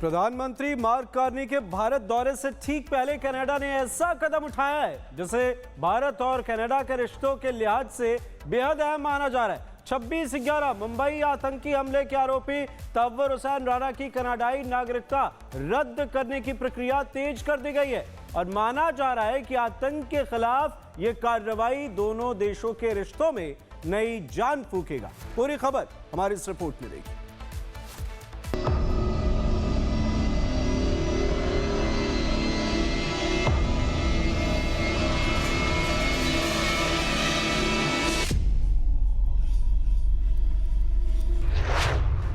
प्रधानमंत्री mark Carney के भारत दौरे से ठीक पहले कनाडा ने ऐसा कदम उठाया है जिसे भारत और कनाडा के रिश्तों के लिहाज से बेहद अहम माना जा रहा है। 26/11 मुंबई आतंकी हमले के आरोपी तहव्वुर हुसैन राणा की कनाडाई नागरिकता रद्द करने की प्रक्रिया तेज कर दी गई है और माना जा रहा है कि आतंक के खिलाफ ये कार्रवाई दोनों देशों के रिश्तों में नई जान फूकेगा। पूरी खबर हमारी इस रिपोर्ट में देखिए।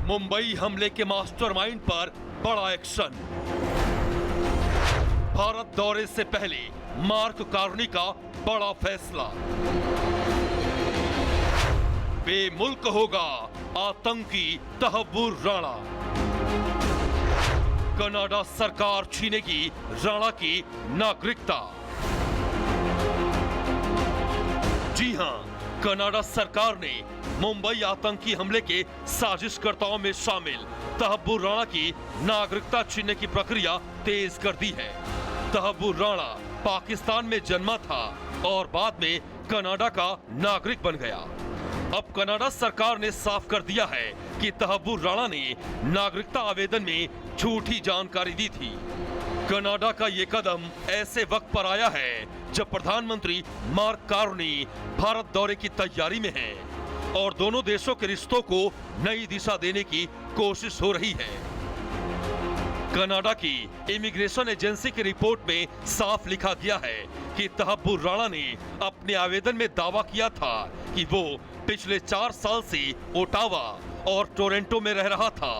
मुंबई हमले के मास्टरमाइंड पर बड़ा एक्शन। भारत दौरे से पहले मार्क कार्नी का बड़ा फैसला। बेमुल्क होगा आतंकी तहव्वुर राणा। कनाडा सरकार छीनेगी राणा की नागरिकता। जी हां, कनाडा सरकार ने मुंबई आतंकी हमले के साजिशकर्ताओं में शामिल तहव्वुर राणा की नागरिकता छीनने की प्रक्रिया तेज कर दी है। तहव्वुर राणा पाकिस्तान में जन्मा था और बाद में कनाडा का नागरिक बन गया। अब कनाडा सरकार ने साफ कर दिया है कि तहव्वुर राणा ने नागरिकता आवेदन में झूठी जानकारी दी थी। कनाडा का ये कदम ऐसे वक्त पर आया है जब प्रधानमंत्री मार्क कार्नी भारत दौरे की तैयारी में हैं और दोनों देशों के रिश्तों को नई दिशा देने की कोशिश हो रही है। कनाडा की इमिग्रेशन एजेंसी की रिपोर्ट में साफ लिखा गया है कि तहव्वुर राणा ने अपने आवेदन में दावा किया था कि वो पिछले 4 साल से ओटावा और टोरंटो में रह रहा था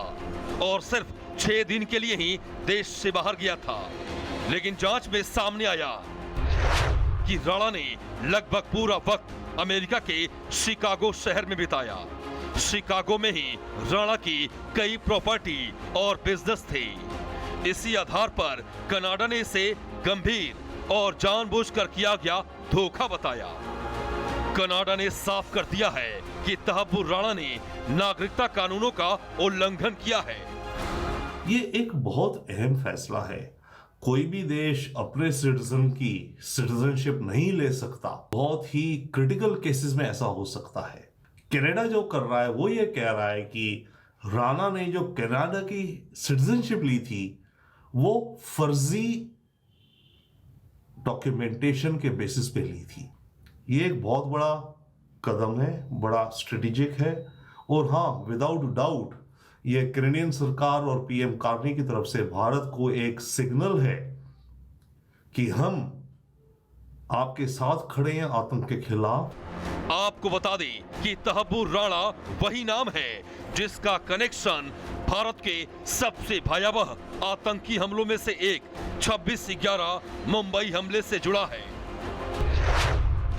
और सिर्फ 6 दिन के लिए ही देश से बाहर गया था। लेकिन जांच में सामने आया कि राणा ने लगभग पूरा वक्त अमेरिका के शिकागो शहर में बिताया। शिकागो में ही राणा की कई प्रॉपर्टी और बिजनेस थे। इसी आधार पर कनाडा ने इसे गंभीर और जानबूझकर किया गया धोखा बताया। कनाडा ने साफ कर दिया है कि तहव्वुर राणा ने नागरिकता कानूनों का उल्लंघन किया है। ये एक बहुत अहम फैसला है। कोई भी देश अपने सिटीजन की सिटीजनशिप नहीं ले सकता। बहुत ही क्रिटिकल केसेस में ऐसा हो सकता है। कनाडा जो कर रहा है वो ये कह रहा है कि राणा ने जो कनाडा की सिटीजनशिप ली थी वो फर्जी डॉक्यूमेंटेशन के बेसिस पे ली थी। ये एक बहुत बड़ा कदम है, बड़ा स्ट्रेटेजिक है और हाँ, विदाउट डाउट ये कैनेडियन सरकार और पीएम कार्नी की तरफ से भारत को एक सिग्नल है कि हम आपके साथ खड़े हैं आतंक के खिलाफ। आपको बता दें कि तहव्वुर राणा वही नाम है जिसका कनेक्शन भारत के सबसे भयावह आतंकी हमलों में से एक 26/11 मुंबई हमले से जुड़ा है।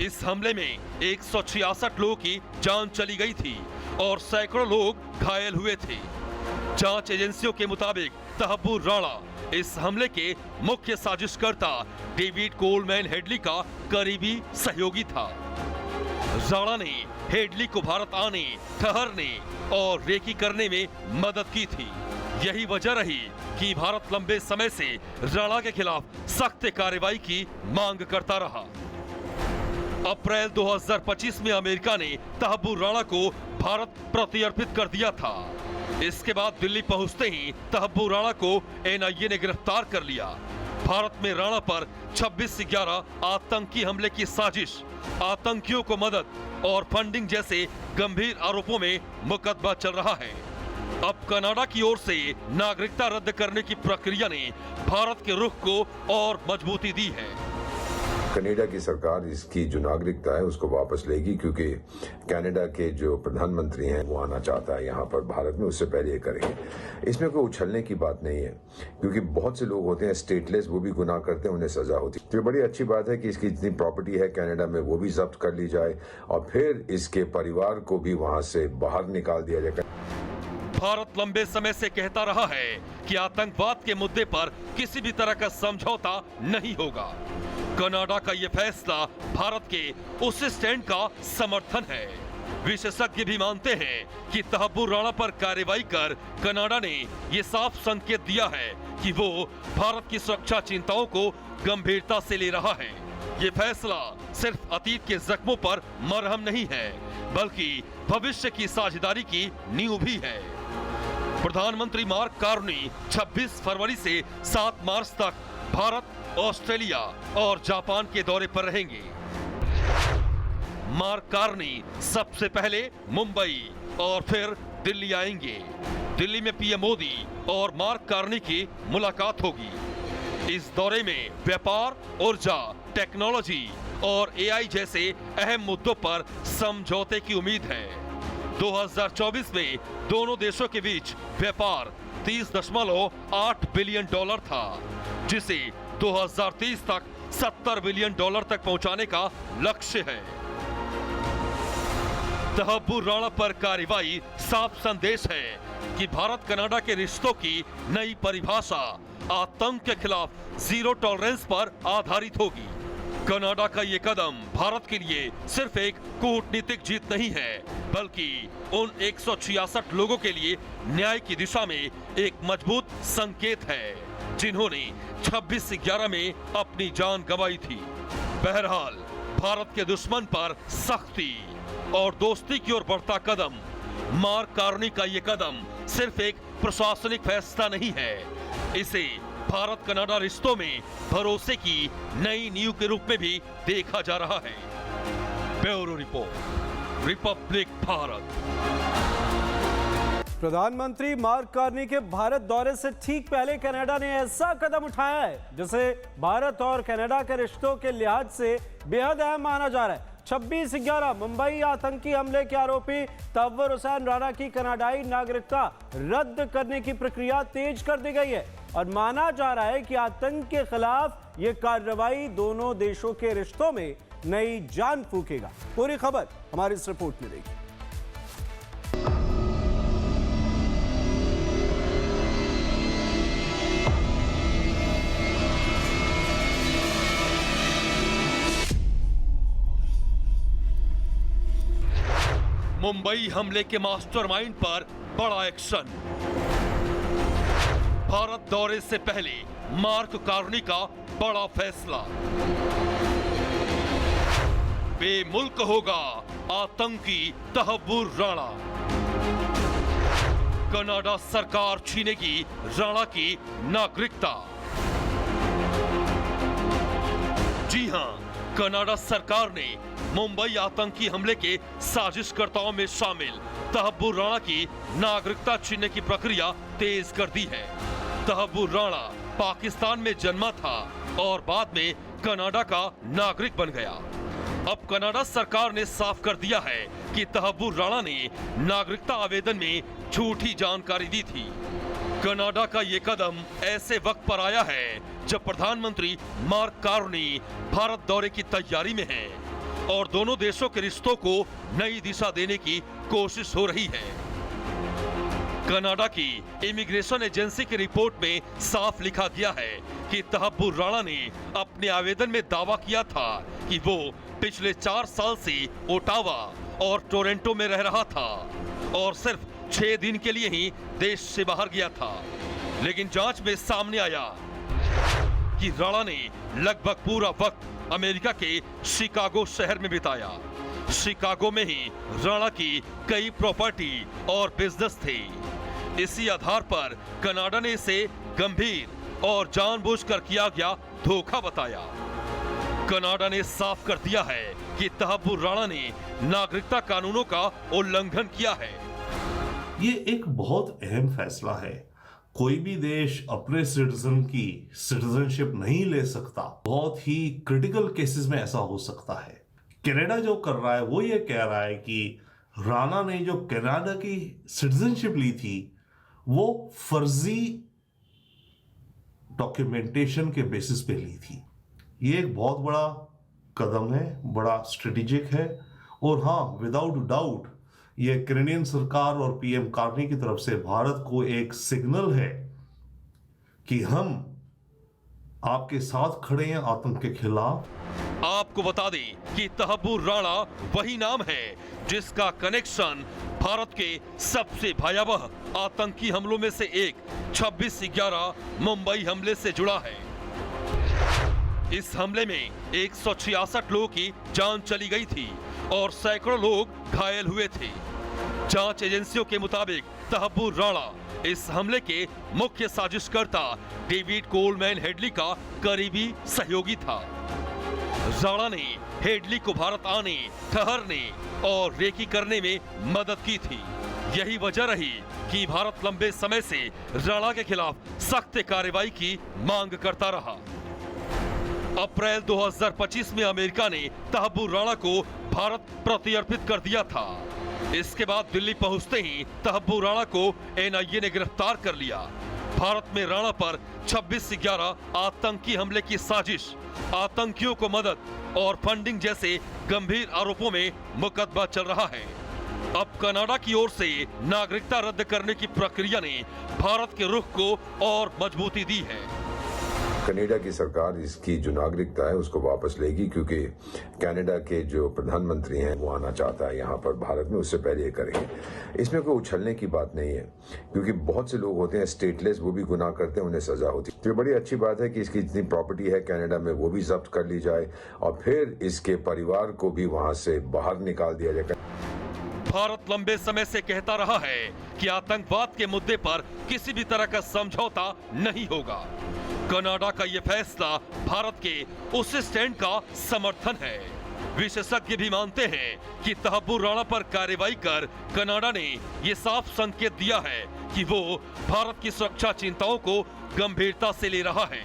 इस हमले में 166 लोगों की जान चली गई थी और सैकड़ों लोग घायल हुए थे। जांच एजेंसियों के मुताबिक तहव्वुर राणा इस हमले के मुख्य साजिशकर्ता डेविड कोलमैन हेडली का करीबी सहयोगी था। राणा ने हेडली को भारत आने, ठहरने और रेकी करने में मदद की थी। यही वजह रही कि भारत लंबे समय से राणा के खिलाफ सख्त कार्रवाई की मांग करता रहा। अप्रैल 2025 में अमेरिका ने तहव्वुर राणा को भारत प्रत्यर्पित कर दिया था। इसके बाद दिल्ली पहुंचते ही तहव्वुर राणा को एनआईए ने गिरफ्तार कर लिया। भारत में राणा पर 26/11 आतंकी हमले की साजिश, आतंकियों को मदद और फंडिंग जैसे गंभीर आरोपों में मुकदमा चल रहा है। अब कनाडा की ओर से नागरिकता रद्द करने की प्रक्रिया ने भारत के रुख को और मजबूती दी है। कनाडा की सरकार इसकी जो नागरिकता है उसको वापस लेगी क्योंकि कनाडा के जो प्रधानमंत्री हैं वो आना चाहता है यहाँ पर भारत में, उससे पहले ये करेंगे। इसमें कोई उछलने की बात नहीं है क्योंकि बहुत से लोग होते हैं स्टेटलेस, वो भी गुनाह करते हैं, उन्हें सजा होती है। तो बड़ी अच्छी बात है कि इसकी जितनी प्रॉपर्टी है कनाडा में वो भी जब्त कर ली जाए और फिर इसके परिवार को भी वहां से बाहर निकाल दिया जाए। भारत लंबे समय से कहता रहा है कि आतंकवाद के मुद्दे पर किसी भी तरह का समझौता नहीं होगा। कनाडा का यह फैसला भारत के उस स्टैंड का समर्थन है। विशेषज्ञ भी मानते हैं कि तहब्बुर राणा पर कार्रवाई कर कनाडा ने ये साफ संकेत दिया है कि वो भारत की सुरक्षा चिंताओं को गंभीरता से ले रहा है। ये फैसला सिर्फ अतीत के जख्मों पर मरहम नहीं है, बल्कि भविष्य की साझेदारी की नींव भी है। प्रधानमंत्री मार्क कार्नी 26 फरवरी से 7 मार्च तक भारत, ऑस्ट्रेलिया और जापान के दौरे पर रहेंगे। मार्क कार्नी सबसे पहले मुंबई और फिर दिल्ली आएंगे। दिल्ली में पीएम मोदी और मार्क कार्नी की मुलाकात होगी। इस दौरे में व्यापार, ऊर्जा, टेक्नोलॉजी और एआई जैसे अहम मुद्दों पर समझौते की उम्मीद है। 2024 में दोनों देशों के बीच व्यापार 30.8 बिलियन डॉलर था, जिसे 2030 तक 70 बिलियन डॉलर तक पहुंचाने का लक्ष्य है। तहब्बुर राणा पर कार्रवाई साफ संदेश है कि भारत कनाडा के रिश्तों की नई परिभाषा आतंक के खिलाफ जीरो टॉलरेंस पर आधारित होगी। कनाडा का ये कदम भारत के लिए सिर्फ एक कूटनीतिक जीत नहीं है, बल्कि उन 166 लोगों के लिए न्याय की दिशा में एक मजबूत संकेत है, जिन्होंने 26/11 में अपनी जान गंवाई थी। बहरहाल, भारत के दुश्मन पर सख्ती और दोस्ती की ओर बढ़ता कदम, मार्क कार्नी का ये कदम सिर्फ एक प्रशासनिक फैसला नहीं है, इसे भारत कनाडा रिश्तों में भरोसे की नई नींव के रूप में भी देखा जा रहा है। Bureau report, Republic Bharat. प्रधानमंत्री मार्क कार्नी के भारत दौरे से ठीक पहले कनाडा ने ऐसा कदम उठाया है जिसे भारत और कनाडा के रिश्तों के लिहाज से बेहद अहम माना जा रहा है। 26/11 मुंबई आतंकी हमले के आरोपी तहव्वुर हुसैन राणा की कनाडाई नागरिकता रद्द करने की प्रक्रिया तेज कर दी गई है और माना जा रहा है कि आतंक के खिलाफ यह कार्रवाई दोनों देशों के रिश्तों में नई जान फूकेगा। पूरी खबर हमारी इस रिपोर्ट में देखिए। मुंबई हमले के मास्टरमाइंड पर बड़ा एक्शन। भारत दौरे से पहले मार्क कार्नी का बड़ा फैसला। बेमुल्क होगा आतंकी तहव्वुर राणा। कनाडा सरकार छीनेगी राणा की नागरिकता। जी हां, कनाडा सरकार ने मुंबई आतंकी हमले के साजिशकर्ताओं में शामिल तहब्बुर राणा की नागरिकता छीनने की प्रक्रिया तेज कर दी है। तहब्बुर राणा पाकिस्तान में जन्मा था और बाद में कनाडा का नागरिक बन गया। अब कनाडा सरकार ने साफ कर दिया है कि तहब्बुर राणा ने नागरिकता आवेदन में झूठी जानकारी दी थी। कनाडा का ये कदम ऐसे वक्त पर आया है जब प्रधानमंत्री मार्क कार्नी भारत दौरे की तैयारी में हैं और दोनों देशों के रिश्तों को नई दिशा देने की कोशिश हो रही है। कनाडा की इमिग्रेशन एजेंसी की रिपोर्ट में साफ लिखा गया है कि तहब्बुर राणा ने अपने आवेदन में दावा किया था कि वो पिछले 4 साल से ओटावा और टोरंटो में रह रहा था और सिर्फ 6 दिन के लिए ही देश से बाहर गया था। लेकिन जांच में सामने आया कि राणा ने लगभग पूरा वक्त अमेरिका के शिकागो शहर में बिताया। शिकागो में ही राणा की कई प्रॉपर्टी और बिजनेस थे। इसी आधार पर कनाडा ने इसे गंभीर और जानबूझकर किया गया धोखा बताया। कनाडा ने साफ कर दिया है कि तहब्बुर राणा ने नागरिकता कानूनों का उल्लंघन किया है। ये एक बहुत अहम फैसला है। कोई भी देश अपने सिटीजन की सिटीजनशिप नहीं ले सकता। बहुत ही क्रिटिकल केसेस में ऐसा हो सकता है। कनाडा जो कर रहा है वो ये कह रहा है कि राणा ने जो कनाडा की सिटीजनशिप ली थी वो फर्जी डॉक्यूमेंटेशन के बेसिस पे ली थी। ये एक बहुत बड़ा कदम है, बड़ा स्ट्रेटेजिक है और हाँ, विदाउट डाउट ये कैनेडियन सरकार और पीएम कार्नी की तरफ से भारत को एक सिग्नल है कि हम आपके साथ खड़े हैं आतंक के खिलाफ। आप आपको बता दें कि तहब्बुर राणा वही नाम है जिसका कनेक्शन भारत के सबसे भयावह आतंकी हमलों में से एक 26/11 मुंबई हमले से जुड़ा है। इस हमले में 166 लोगों की जान चली गई थी और सैकड़ों लोग घायल हुए थे। जांच एजेंसियों के मुताबिक तहब्बुर राणा इस हमले के मुख्य साजिशकर्ता डेविड कोलमैन हेडली का करीबी सहयोगी था। राणा ने हेडली को भारत आने, ठहरने और रेकी करने में मदद की थी। यही वजह रही कि भारत लंबे समय से राणा के खिलाफ सख्त कार्रवाई की मांग करता रहा। अप्रैल 2025 में अमेरिका ने तहब्बुर राणा को भारत प्रत्यर्पित कर दिया था। इसके बाद दिल्ली पहुंचते ही तहब्बुर राणा को एनआईए ने गिरफ्तार कर लिया। भारत में राणा पर 26/11 आतंकी हमले की साजिश, आतंकियों को मदद और फंडिंग जैसे गंभीर आरोपों में मुकदमा चल रहा है। अब कनाडा की ओर से नागरिकता रद्द करने की प्रक्रिया ने भारत के रुख को और मजबूती दी है। कनाडा की सरकार इसकी जो नागरिकता है उसको वापस लेगी, क्योंकि कनाडा के जो प्रधानमंत्री हैं वो आना चाहता है यहाँ पर भारत में, उससे पहले ये करेंगे। इसमें कोई उछलने की बात नहीं है, क्योंकि बहुत से लोग होते हैं स्टेटलेस, वो भी गुनाह करते हैं, उन्हें सजा होती है। तो बड़ी अच्छी बात है कि इसकी जितनी प्रॉपर्टी है कनाडा में वो भी जब्त कर ली जाए और फिर इसके परिवार को भी वहां से बाहर निकाल दिया जाए। भारत लंबे समय से कहता रहा है कि आतंकवाद के मुद्दे पर किसी भी तरह का समझौता नहीं होगा। कनाडा का यह फैसला भारत के उस स्टैंड का समर्थन है। विशेषज्ञ भी मानते हैं कि तहब्बुर राणा पर कार्रवाई कर कनाडा ने यह साफ संकेत दिया है कि वो भारत की सुरक्षा चिंताओं को गंभीरता से ले रहा है।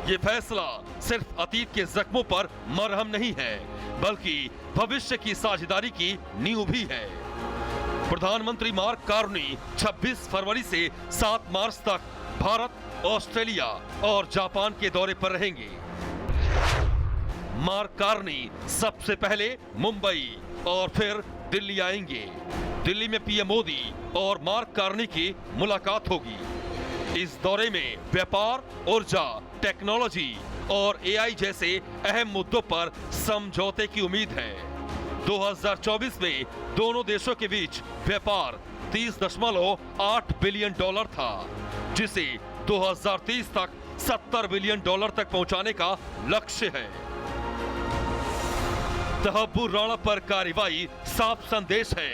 ये फैसला सिर्फ अतीत के जख्मों पर मरहम नहीं है, बल्कि भविष्य की साझेदारी की नींव भी है। प्रधानमंत्री मार्क कार्नी 26 फरवरी से 7 मार्च तक भारत, ऑस्ट्रेलिया और जापान के दौरे पर रहेंगे। मार्क कार्नी सबसे पहले मुंबई और फिर दिल्ली आएंगे। दिल्ली में पीएम मोदी और मार्क कार्नी की मुलाकात होगी। इस दौरे में व्यापार, ऊर्जा, टेक्नोलॉजी और एआई जैसे अहम मुद्दों पर समझौते की उम्मीद है। 2024 में दोनों देशों के बीच व्यापार $30.8 बिलियन था, जिसे 2030 तक $70 बिलियन तक पहुंचाने का लक्ष्य है। तहब्बुर राणा पर कार्रवाई साफ संदेश है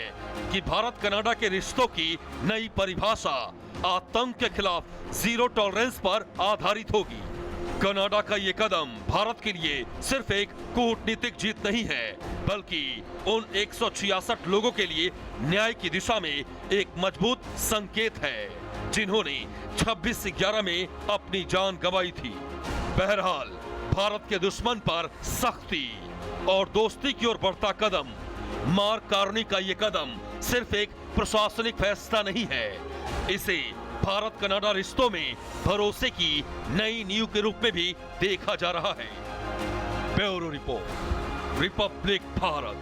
कि भारत कनाडा के रिश्तों की नई परिभाषा आतंक के खिलाफ जीरो टॉलरेंस पर आधारित होगी। कनाडा का ये कदम भारत के लिए सिर्फ एक कूटनीतिक जीत नहीं है, बल्कि उन 166 लोगों के लिए न्याय की दिशा में एक मजबूत संकेत है, जिन्होंने 26/11 में अपनी जान गंवाई थी। बहरहाल, भारत के दुश्मन पर सख्ती और दोस्ती की ओर बढ़ता कदम, मार्क कार्नी का ये कदम सिर्फ एक प्रशासनिक फैसला नहीं है, इसे भारत कनाडा रिश्तों में भरोसे की नई नींव के रूप में भी देखा जा रहा है। Bureau report, Republic Bharat.